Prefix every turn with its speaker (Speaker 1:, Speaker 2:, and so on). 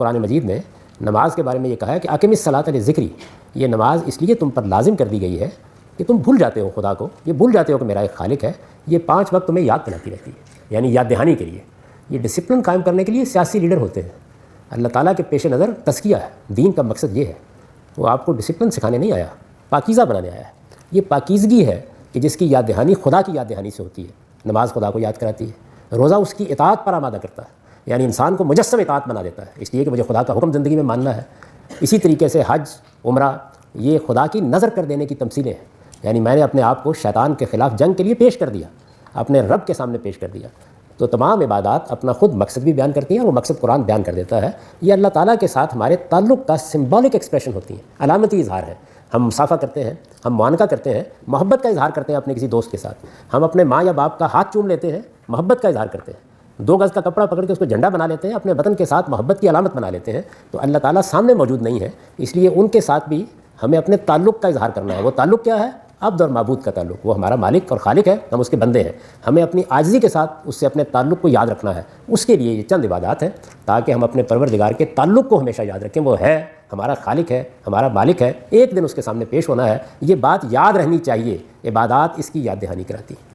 Speaker 1: قرآن مجید نے نماز کے بارے میں یہ کہا ہے کہ اقم الصلاۃ لذکری، یہ نماز اس لیے تم پر لازم کر دی گئی ہے کہ تم بھول جاتے ہو خدا کو، یہ بھول جاتے ہو کہ میرا ایک خالق ہے، یہ 5 وقت تمہیں یاد دلاتی رہتی ہے، یعنی یاد دہانی کے لیے۔ یہ ڈسپلن قائم کرنے کے لیے سیاسی لیڈر ہوتے ہیں۔ اللہ تعالیٰ کے پیش نظر تزکیہ ہے، دین کا مقصد یہ ہے، وہ آپ کو ڈسپلن سکھانے نہیں آیا، پاکیزہ بنانے آیا ہے۔ یہ پاکیزگی ہے کہ جس کی یاد دہانی خدا کی یاد دہانی سے ہوتی ہے۔ نماز خدا کو یاد کراتی ہے، روزہ اس کی اطاعت پر آمادہ کرتا ہے، یعنی انسان کو مجسم اطاعت بنا دیتا ہے، اس لیے کہ مجھے خدا کا حکم زندگی میں ماننا ہے۔ اسی طریقے سے حج، عمرہ، یہ خدا کی نظر کر دینے کی تمثیلیں ہیں، یعنی میں نے اپنے آپ کو شیطان کے خلاف جنگ کے لیے پیش کر دیا، اپنے رب کے سامنے پیش کر دیا۔ تو تمام عبادات اپنا خود مقصد بھی بیان کرتی ہیں، اور وہ مقصد قرآن بیان کر دیتا ہے۔ یہ اللہ تعالیٰ کے ساتھ ہمارے تعلق کا سمبولک ایکسپریشن ہوتی ہیں، علامتی اظہار ہے۔ ہم مصافحہ کرتے ہیں، ہم معانقہ کرتے ہیں، محبت کا اظہار کرتے ہیں اپنے کسی دوست کے ساتھ۔ ہم اپنے ماں یا باپ کا ہاتھ چوم لیتے ہیں، محبت کا اظہار کرتے ہیں۔ 2 گز کا کپڑا پکڑ کے اس کو جھنڈا بنا لیتے ہیں، اپنے وطن کے ساتھ محبت کی علامت بنا لیتے ہیں۔ تو اللہ تعالیٰ سامنے موجود نہیں ہے، اس لیے ان کے ساتھ بھی ہمیں اپنے تعلق کا اظہار کرنا ہے۔ وہ تعلق کیا ہے؟ عبد اور معبود کا تعلق۔ وہ ہمارا مالک اور خالق ہے، ہم اس کے بندے ہیں۔ ہمیں اپنی عاجزی کے ساتھ اس سے اپنے تعلق کو یاد رکھنا ہے۔ اس کے لیے یہ چند عبادات ہیں تاکہ ہم اپنے پروردگار کے تعلق کو ہمیشہ یاد رکھیں۔ وہ ہے ہمارا خالق ہے، ہمارا مالک ہے، ایک دن اس کے سامنے پیش ہونا ہے، یہ بات یاد رہنی چاہیے۔ عبادات اس کی یاد دہانی کراتی ہیں۔